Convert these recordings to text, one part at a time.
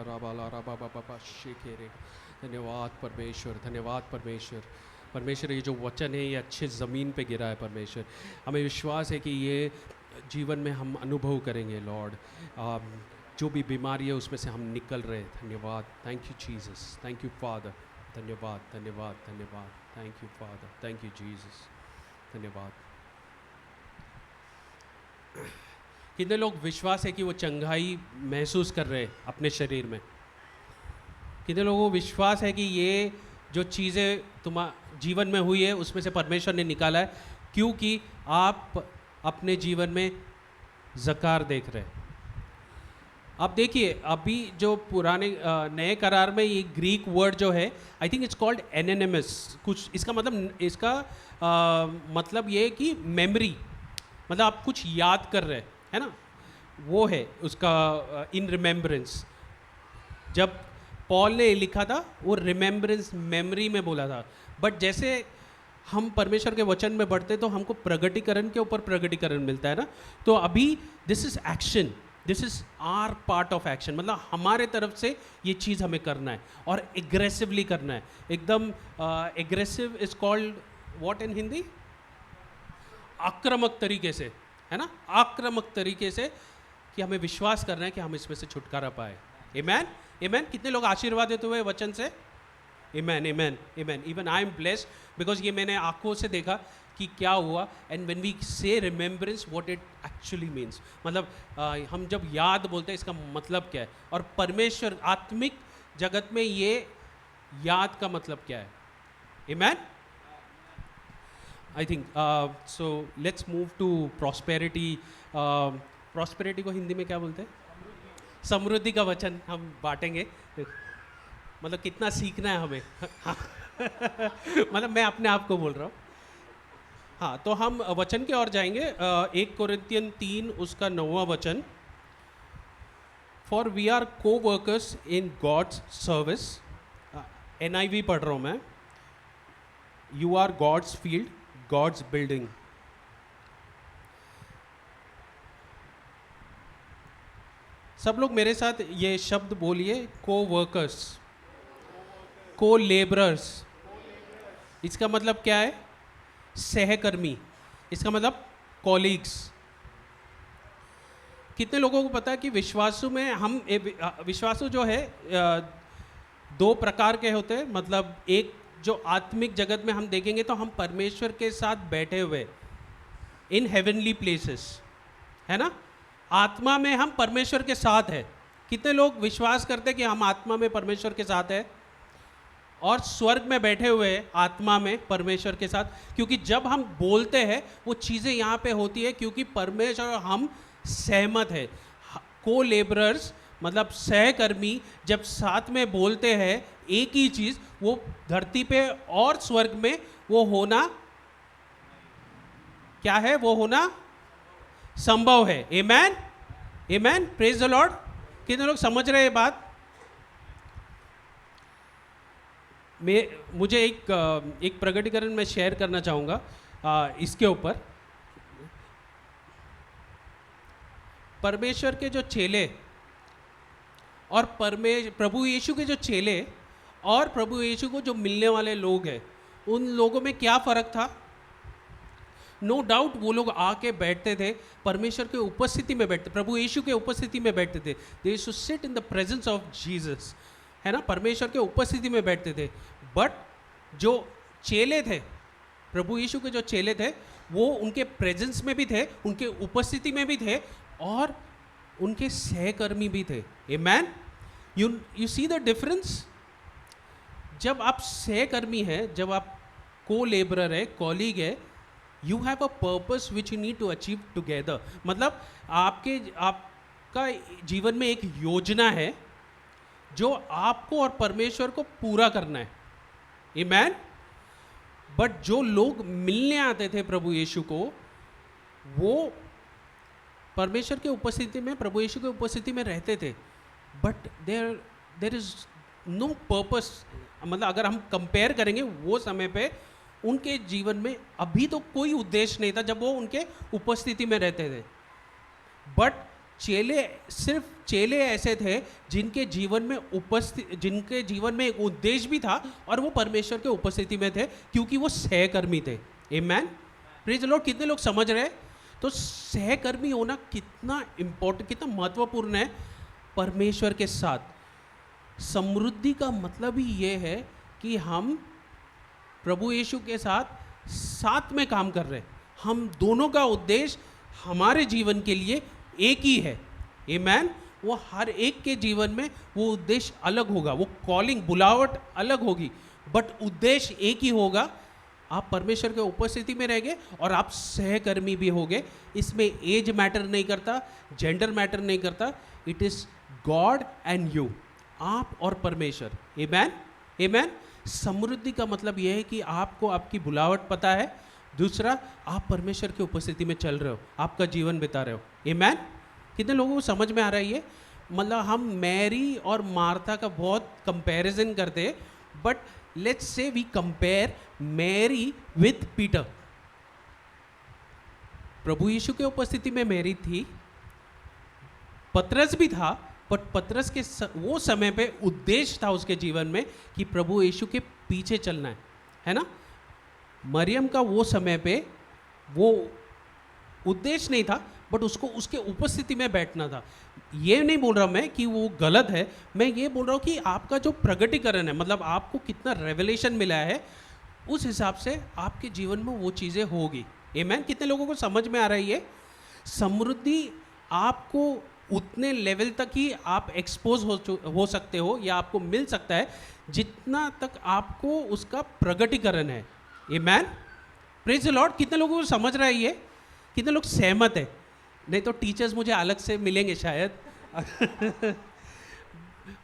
खराबाला रबा बाबा शेखेरे। धन्यवाद परमेश्वर, धन्यवाद परमेश्वर। परमेश्वर ये जो वचन है ये अच्छे ज़मीन पे गिरा है परमेश्वर। हमें विश्वास है कि ये जीवन में हम अनुभव करेंगे लॉर्ड। जो भी बीमारी है उसमें से हम निकल रहे हैं। धन्यवाद, thank you Jesus, thank you father. धन्यवाद धन्यवाद धन्यवाद, thank you father, thank you Jesus, धन्यवाद। कितने लोग विश्वास है कि वो चंगाई महसूस कर रहे हैं अपने शरीर में? कितने लोगों को विश्वास है कि ये जो चीज़ें तुम्हारे जीवन में हुई है उसमें से परमेश्वर ने निकाला है, क्योंकि आप अपने जीवन में ज़कार देख रहे हैं। अब देखिए, अभी जो पुराने नए करार में ये ग्रीक वर्ड जो है, I think it's called anonymous. कुछ इसका मतलब ये है कि मेमोरी, मतलब आप कुछ याद कर रहे हैं, है ना, वो है उसका इन रिमेम्बरेंस। जब पॉल ने लिखा था वो रिमेम्बरेंस, मेमोरी में बोला था। बट जैसे हम परमेश्वर के वचन में बढ़ते तो हमको प्रगटीकरण के ऊपर प्रगटीकरण मिलता है ना। तो अभी this is action, this is our part of action, मतलब हमारे तरफ से ये चीज़ हमें करना है और एग्रेसिवली करना है। एकदम aggressive is called what in Hindi? आक्रामक तरीके से, है ना, आक्रामक तरीके से, कि हमें विश्वास करना है कि हम इसमें से छुटकारा पाए। आमेन, आमेन। कितने लोग आशीर्वादित हुए वचन से? Amen, amen, amen. Even I am blessed because ये मैंने आंखों से देखा कि क्या हुआ। And when we say remembrance, what it actually means, मतलब हम जब याद बोलते हैं इसका मतलब क्या है, और परमेश्वर आत्मिक जगत में ये याद का मतलब क्या है। Amen. I think so let's move to prosperity. Prosperity को हिंदी में क्या बोलते हैं? समृद्धि का वचन हम बांटेंगे। मतलब कितना सीखना है हमें। मतलब मैं अपने आप को बोल रहा हूँ। हाँ, तो हम वचन की ओर जाएंगे। 1 कोरिन्थियन 3 उसका 9वां वचन। For we are coworkers in God's service. NIV पढ़ रहा हूँ मैं। You are God's field, God's building. सब लोग मेरे साथ ये शब्द बोलिए, को वर्कर्स, को लेबरर्स। इसका मतलब क्या है? सहकर्मी। इसका मतलब कॉलीग्स। कितने लोगों को पता है कि विश्वासु में हम विश्वासु जो है दो प्रकार के होते हैं। मतलब एक जो आत्मिक जगत में हम देखेंगे तो हम परमेश्वर के साथ बैठे हुए इन हेवनली प्लेसेस, है ना। आत्मा में हम परमेश्वर के साथ है। कितने लोग विश्वास करते हैं कि हम आत्मा में परमेश्वर के साथ है, और स्वर्ग में बैठे हुए आत्मा में परमेश्वर के साथ। क्योंकि जब हम बोलते हैं वो चीज़ें यहाँ पे होती है क्योंकि परमेश्वर और हम सहमत है। को लेबरर्स मतलब सहकर्मी जब साथ में बोलते हैं एक ही चीज़, वो धरती पे और स्वर्ग में वो होना क्या है? वो होना संभव है। आमेन, आमेन, प्रेज द लॉर्ड। कितने लोग समझ रहे हैं बात? मुझे एक प्रकटीकरण में शेयर करना चाहूँगा इसके ऊपर। परमेश्वर के जो चेले और प्रभु यीशु के जो चेले और प्रभु यीशु को जो मिलने वाले लोग हैं, उन लोगों में क्या फ़र्क था? नो डाउट वो लोग आके बैठते थे, परमेश्वर के उपस्थिति में बैठते, प्रभु यीशु के उपस्थिति में बैठते थे। They used to sit in the presence of Jesus, है ना, परमेश्वर के उपस्थिति में बैठते थे। बट जो चेले थे, प्रभु यीशु के जो चेले थे, वो उनके प्रेजेंस में भी थे, उनके उपस्थिति में भी थे, और उनके सहकर्मी भी थे। Amen. You see the difference. जब आप सहकर्मी हैं, जब आप को लेबरर है, कॉलीग है, you have a purpose which you need to achieve together. मतलब आपका जीवन में एक योजना है जो आपको और परमेश्वर को पूरा करना है। आमेन। बट जो लोग मिलने आते थे प्रभु यीशु को, वो परमेश्वर के उपस्थिति में, प्रभु यीशु के उपस्थिति में रहते थे, but there is no purpose. मतलब अगर हम कंपेयर करेंगे वो समय पे, उनके जीवन में अभी तो कोई उद्देश्य नहीं था जब वो उनके उपस्थिति में रहते थे। बट चेले सिर्फ चेले ऐसे थे जिनके जीवन में एक उद्देश्य भी था और वो परमेश्वर के उपस्थिति में थे, क्योंकि वो सहकर्मी थे। आमेन, प्रेज द लॉर्ड। कितने लोग समझ रहे हैं? तो सहकर्मी होना कितना इंपॉर्टेंट, कितना महत्वपूर्ण है परमेश्वर के साथ। समृद्धि का मतलब ही ये है कि हम प्रभु यीशु के साथ में काम कर रहे हैं। हम दोनों का उद्देश्य हमारे जीवन के लिए एक ही है। आमेन। वो हर एक के जीवन में वो उद्देश्य अलग होगा, वो कॉलिंग बुलावट अलग होगी, बट उद्देश्य एक ही होगा। आप परमेश्वर के उपस्थिति में रहेंगे और आप सहकर्मी भी होंगे। इसमें एज मैटर नहीं करता, जेंडर मैटर नहीं करता। It is God and you, आप और परमेश्वर। आमेन, आमेन। समृद्धि का मतलब यह है कि आपको आपकी बुलावट पता है। दूसरा, आप परमेश्वर की उपस्थिति में चल रहे हो, आपका जीवन बिता रहे हो। आमेन। कितने लोगों को समझ में आ रहा है ये? मतलब हम मैरी और मार्था का बहुत कंपैरिजन करते हैं, but let's say we compare Mary with Peter. प्रभु यीशु के उपस्थिति में मैरी थी, पतरस भी था, बट पतरस के वो समय पे उद्देश्य था उसके जीवन में कि प्रभु यीशु के पीछे चलना है ना। मरियम का वो समय पे वो उद्देश्य नहीं था, बट उसको उसके उपस्थिति में बैठना था। ये नहीं बोल रहा मैं कि वो गलत है, मैं ये बोल रहा हूँ कि आपका जो प्रगटीकरण है, मतलब आपको कितना रेवलेशन मिला है, उस हिसाब से आपके जीवन में वो चीज़ें होगी। आमेन। कितने लोगों को समझ में आ रही है? समृद्धि आपको उतने लेवल तक ही आप एक्सपोज हो सकते हो या आपको मिल सकता है जितना तक आपको उसका प्रगटीकरण है। आमेन, प्रेज द लॉर्ड। कितने लोगों को समझ रहा है ये? कितने लोग सहमत है? नहीं तो टीचर्स मुझे अलग से मिलेंगे शायद।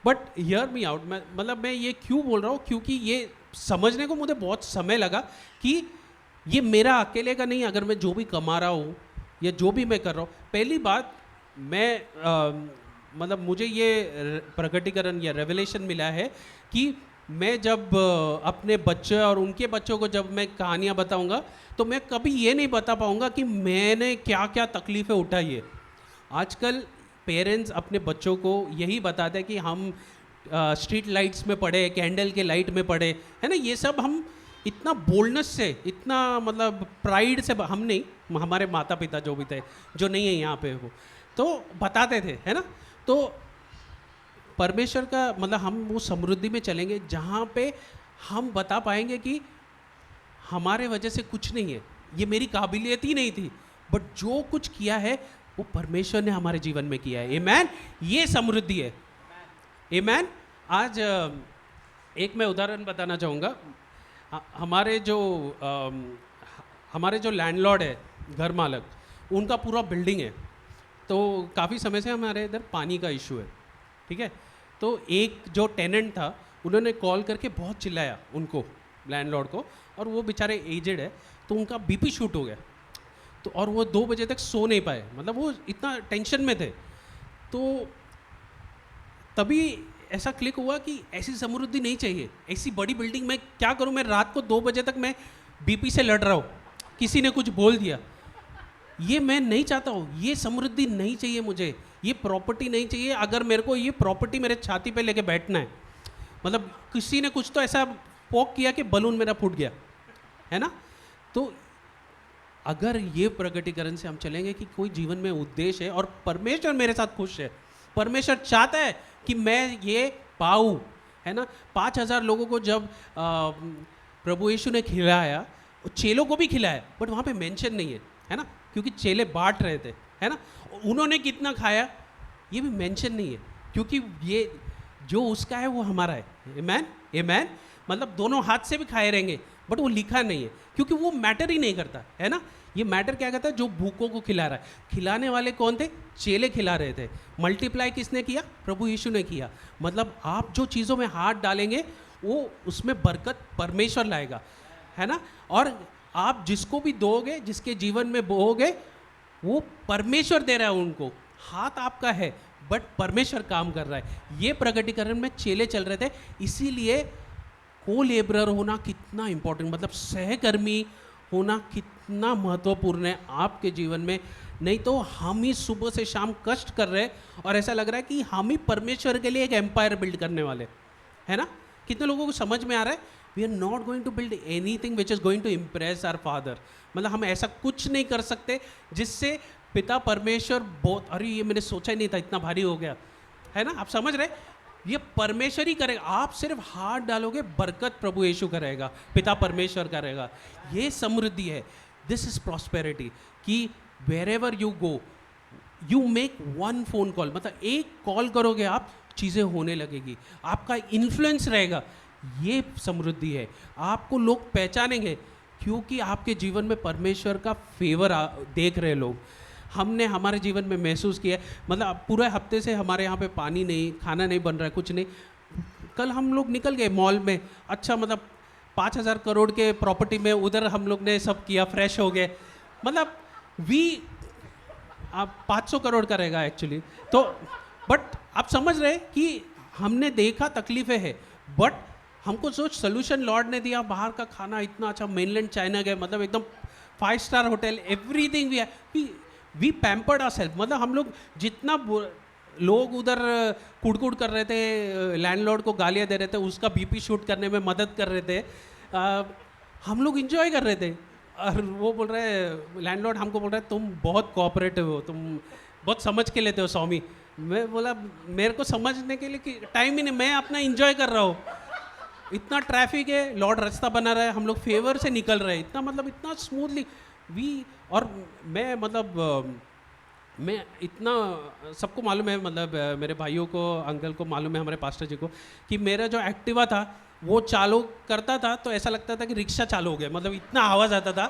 बट हियर मी आउट, मैं ये क्यों बोल रहा हूँ, क्योंकि ये समझने को मुझे बहुत समय लगा कि ये मेरा अकेले का नहीं। अगर मैं जो भी कमा रहा हूँ या जो भी मैं कर रहा हूँ, पहली बात मैं मुझे ये प्रकटीकरण या रेवलेशन मिला है कि मैं जब अपने बच्चे और उनके बच्चों को जब मैं कहानियाँ बताऊँगा, तो मैं कभी ये नहीं बता पाऊँगा कि मैंने क्या क्या तकलीफ़ें उठाई है। आजकल पेरेंट्स अपने बच्चों को यही बताते हैं कि हम स्ट्रीट लाइट्स में पढ़े, कैंडल के लाइट में पढ़े, है ना। ये सब हम इतना बोल्डनेस से, इतना प्राइड से, हम नहीं, हमारे माता पिता जो भी थे, जो नहीं है यहाँ पे, वो तो बताते थे, है ना। तो परमेश्वर का हम वो समृद्धि में चलेंगे जहाँ पे हम बता पाएंगे कि हमारे वजह से कुछ नहीं है, ये मेरी काबिलियत ही नहीं थी, बट जो कुछ किया है वो परमेश्वर ने हमारे जीवन में किया है। आमेन, ये समृद्धि है। आमेन। आज एक मैं उदाहरण बताना चाहूँगा। हमारे जो लैंडलॉर्ड है, घर मालक, उनका पूरा बिल्डिंग है, तो काफ़ी समय से हमारे इधर पानी का इशू है, ठीक है। तो एक जो टेनेंट था, उन्होंने कॉल करके बहुत चिल्लाया उनको, लैंडलॉर्ड को, और वो बेचारे एजेड है, तो उनका बीपी शूट हो गया, तो और वो 2 बजे तक सो नहीं पाए, वो इतना टेंशन में थे। तो तभी ऐसा क्लिक हुआ कि ऐसी समृद्धि नहीं चाहिए, ऐसी बड़ी बिल्डिंग में क्या करूं मैं, रात को 2 बजे तक मैं बीपी से लड़ रहा हूँ, किसी ने कुछ बोल दिया, ये मैं नहीं चाहता हूँ, ये समृद्धि नहीं चाहिए मुझे, ये प्रॉपर्टी नहीं चाहिए। अगर मेरे को ये प्रॉपर्टी मेरे छाती पे लेके बैठना है, किसी ने कुछ तो ऐसा पोक किया कि बलून मेरा फूट गया, है ना। तो अगर ये प्रगटीकरण से हम चलेंगे कि कोई जीवन में उद्देश्य है और परमेश्वर मेरे साथ खुश है, परमेश्वर चाहता है कि मैं ये पाऊँ, है ना। 5000 लोगों को जब प्रभु यीशु ने खिलाया, चेलों को भी खिलाया, बट वहाँ पे मेंशन नहीं है ना, क्योंकि चेले बांट रहे थे, है ना। उन्होंने कितना खाया ये भी मेंशन नहीं है, क्योंकि ये जो उसका है वो हमारा है। आमेन, आमेन। दोनों हाथ से भी खाए रहेंगे, बट वो लिखा नहीं है, क्योंकि वो मैटर ही नहीं करता, है ना। ये मैटर क्या करता है? जो भूखों को खिला रहा है। खिलाने वाले कौन थे? चेले खिला रहे थे। मल्टीप्लाई किसने किया? प्रभु यीशु ने किया। आप जो चीज़ों में हाथ डालेंगे वो उसमें बरकत परमेश्वर लाएगा, है ना। और आप जिसको भी दोगे, जिसके जीवन में बोओगे, वो परमेश्वर दे रहा है उनको। हाथ आपका है, बट परमेश्वर काम कर रहा है। ये प्रगटीकरण में चेले चल रहे थे, इसीलिए को लेबरर होना कितना इंपॉर्टेंट, सहकर्मी होना कितना महत्वपूर्ण है आपके जीवन में। नहीं तो हम ही सुबह से शाम कष्ट कर रहे हैं और ऐसा लग रहा है कि हम ही परमेश्वर के लिए एक एम्पायर बिल्ड करने वाले, है ना। कितने लोगों को समझ में आ रहा है we are not going to build anything which is going to impress our father. मतलब हम ऐसा कुछ नहीं कर सकते जिससे पिता परमेश्वर बहुत, अरे ये मैंने सोचा ही नहीं था इतना भारी हो गया, है ना। आप समझ रहे, ये परमेश्वर ही करेगा। आप सिर्फ हाथ डालोगे, बरकत प्रभु यीशु करेगा, पिता परमेश्वर करेगा। ये समृद्धि है, दिस इज प्रॉस्पेरिटी। कि wherever you go you make one phone call, मतलब एक कॉल करोगे आप, चीज़ें होने लगेगी, आपका इन्फ्लुएंस रहेगा। ये समृद्धि है। आपको लोग पहचानेंगे क्योंकि आपके जीवन में परमेश्वर का फेवर देख रहे लोग। हमने हमारे जीवन में महसूस किया है, मतलब पूरे हफ्ते से हमारे यहाँ पे पानी नहीं, खाना नहीं बन रहा है, कुछ नहीं। कल हम लोग निकल गए मॉल में, अच्छा मतलब 5,000 करोड़ के प्रॉपर्टी में उधर हम लोग ने सब किया, फ्रेश हो गए। मतलब आप 500 करोड़ का रहेगा एक्चुअली तो, बट आप समझ रहे कि हमने देखा तकलीफें है, बट हमको जो सोल्यूशन लॉर्ड ने दिया, बाहर का खाना इतना अच्छा, मेनलैंड चाइना गए, मतलब एकदम 5 star hotel, everything we pampered ourselves. मतलब हम लोग जितना लोग उधर कुड़कुड़ कर रहे थे, लैंडलॉर्ड को गालियाँ दे रहे थे, उसका बीपी शूट करने में मदद कर रहे थे, हम लोग इंजॉय कर रहे थे। और वो बोल रहे हैं, लैंडलॉर्ड हमको बोल रहे हैं तुम बहुत कोऑपरेटिव हो, तुम बहुत समझ के लेते हो स्वामी। मैं बोला मेरे को समझने के लिए कि टाइम ही नहीं, मैं अपना इंजॉय कर रहा हूँ। इतना ट्रैफिक है, लॉर्ड रास्ता बना रहा है, हम लोग फेवर से निकल रहे हैं, इतना मतलब इतना स्मूथली और मैं मतलब मैं इतना, सबको मालूम है, मतलब मेरे भाइयों को, अंकल को मालूम है, हमारे पास्टर जी को, कि मेरा जो एक्टिवा था वो चालू करता था तो ऐसा लगता था कि रिक्शा चालू हो गया, मतलब इतना आवाज़ आता था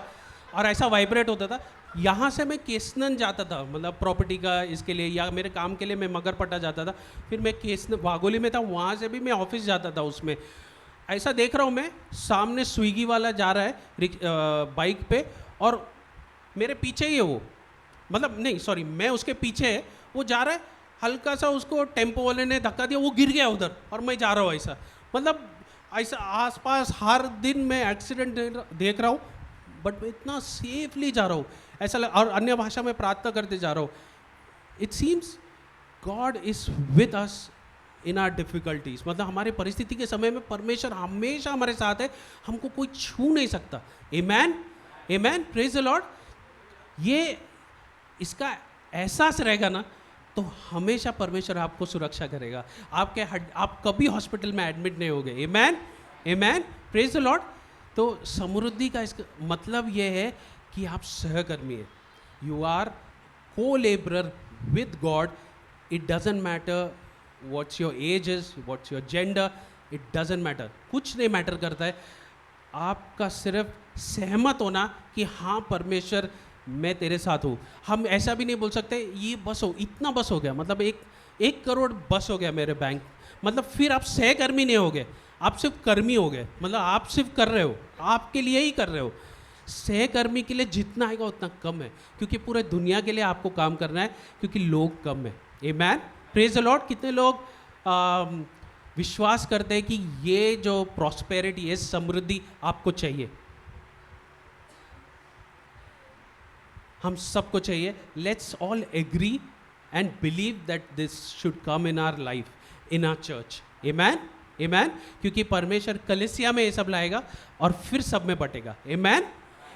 और ऐसा वाइब्रेट होता था। यहाँ से मैं केसनन जाता था, मतलब प्रॉपर्टी का इसके लिए, या मेरे काम के लिए मैं मगरपट्टा जाता था, फिर मैं केसनन वागोली में था, वहाँ से भी मैं ऑफिस जाता था। उसमें ऐसा देख रहा हूँ मैं, सामने स्विगी वाला जा रहा है बाइक पे और मेरे पीछे ही है वो, मतलब नहीं सॉरी, मैं उसके पीछे है, वो जा रहा है, हल्का सा उसको टेम्पो वाले ने धक्का दिया, वो गिर गया उधर और मैं जा रहा हूँ ऐसा। मतलब ऐसा आसपास हर दिन मैं एक्सीडेंट देख रहा हूँ, बट मैं इतना सेफली जा रहा हूँ ऐसा और अन्य भाषा में प्रार्थना करते जा रहा हूँ। It seems God is with us in are difficulties, मतलब हमारे परिस्थिति के समय में परमेश्वर हमेशा हमारे साथ है, हमको कोई छू नहीं सकता। आमेन, आमेन, प्रेज द लॉर्ड। ये इसका एहसास रहेगा ना तो हमेशा परमेश्वर आपको सुरक्षा करेगा, आप कभी हॉस्पिटल में एडमिट नहीं होगे। आमेन, आमेन, प्रेज द लॉर्ड। तो समृद्धि का इसका मतलब ये है कि आप सहकर्मी हैं, यू आर को labourer with God. It doesn't matter what's your age is, what's your gender, it doesn't matter, कुछ नहीं मैटर करता है। आपका सिर्फ सहमत होना कि हाँ परमेश्वर मैं तेरे साथ हूँ। हम ऐसा भी नहीं बोल सकते ये बस हो, इतना बस हो गया, मतलब 1 करोड़ बस हो गया मेरे बैंक, मतलब फिर आप सहकर्मी नहीं हो गए, आप सिर्फ कर्मी हो गए, मतलब आप सिर्फ कर रहे हो, आपके लिए ही कर रहे हो। सहकर्मी के लिए जितना आएगा उतना कम है, क्योंकि पूरे दुनिया के लिए आपको काम करना है, क्योंकि लोग कम है। आमेन, प्रेज द लॉर्ड। कितने लोग विश्वास करते हैं कि ये जो प्रॉस्पेरिटी, ये समृद्धि आपको चाहिए? हम सबको चाहिए। Let's all agree and believe that this should come in our life, in our church. Amen, amen, क्योंकि परमेश्वर कलीसिया में ये सब लाएगा और फिर सब में बटेगा। आमेन,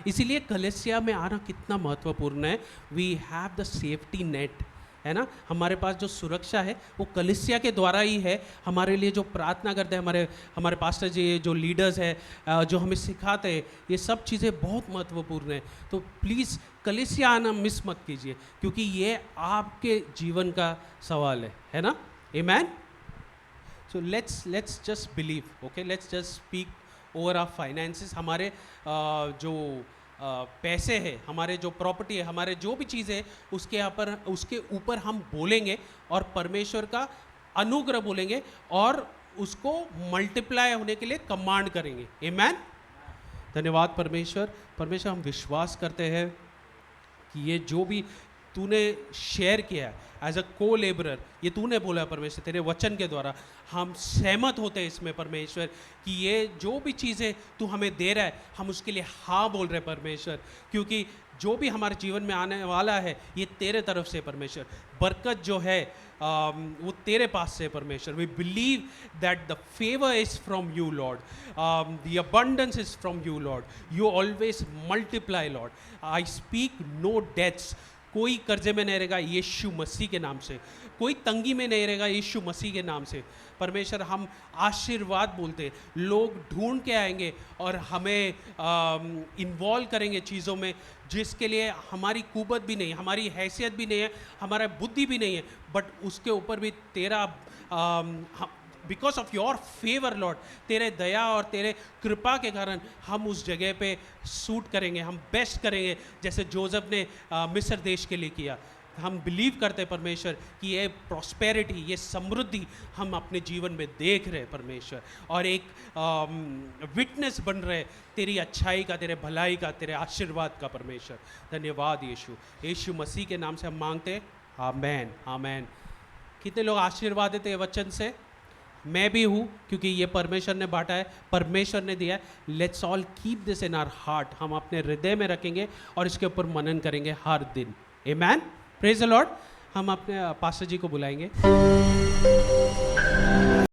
इसीलिए कलीसिया में आना कितना महत्वपूर्ण है। We have the safety net, है ना, हमारे पास जो सुरक्षा है वो कलीसिया के द्वारा ही है। हमारे लिए जो प्रार्थना करते हैं हमारे पास्टर जी, जो लीडर्स है, जो हमें सिखाते हैं, ये सब चीज़ें बहुत महत्वपूर्ण है। तो प्लीज़ कलीसिया आना मिस मत कीजिए, क्योंकि ये आपके जीवन का सवाल है ना। Amen. So let's just believe, okay, let's just speak over our finances. हमारे जो पैसे हैं, हमारे जो प्रॉपर्टी है, हमारे जो भी चीज़ है, उसके ऊपर हम बोलेंगे और परमेश्वर का अनुग्रह बोलेंगे और उसको मल्टीप्लाई होने के लिए कमांड करेंगे। आमेन। धन्यवाद परमेश्वर। हम विश्वास करते हैं कि ये जो भी तूने शेयर किया है एज अ को लेबरर, ये तूने बोला परमेश्वर तेरे वचन के द्वारा, हम सहमत होते हैं इसमें परमेश्वर कि ये जो भी चीज़ें तू हमें दे रहा है हम उसके लिए हाँ बोल रहे हैं परमेश्वर, क्योंकि जो भी हमारे जीवन में आने वाला है ये तेरे तरफ से परमेश्वर। बरकत जो है वो तेरे पास से परमेश्वर। We believe that the favour is from you lord, the abundance is from you lord, you always multiply lord. I speak no debts, कोई कर्जे में नहीं रहेगा यीशु मसीह के नाम से, कोई तंगी में नहीं रहेगा यीशु मसीह के नाम से परमेश्वर। हम आशीर्वाद बोलते, लोग ढूंढ के आएंगे और हमें इन्वॉल्व करेंगे चीज़ों में जिसके लिए हमारी कुवत भी नहीं, हमारी हैसियत भी नहीं है, हमारा बुद्धि भी नहीं है, बट उसके ऊपर भी तेरा because of your favour Lord, तेरे दया और तेरे कृपा के कारण हम उस जगह पे सूट करेंगे, हम बेस्ट करेंगे जैसे जोसेफ ने मिस्र देश के लिए किया। हम बिलीव करते हैं परमेश्वर कि ये प्रॉस्पेरिटी, ये समृद्धि हम अपने जीवन में देख रहे हैं परमेश्वर, और एक विटनेस बन रहे तेरी अच्छाई का, तेरे भलाई का, तेरे आशीर्वाद का परमेश्वर। धन्यवाद यीशु, यीशु मसीह के नाम से हम मांगते हैं, आमेन आमेन। कितने लोग आशीर्वाद देते हैं वचन से? मैं भी हूँ, क्योंकि ये परमेश्वर ने बांटा है, परमेश्वर ने दिया है। Let's all keep this in our heart, हम अपने हृदय में रखेंगे और इसके ऊपर मनन करेंगे हर दिन। आमेन, प्रेज द लॉर्ड। हम अपने पास्टर जी को बुलाएंगे।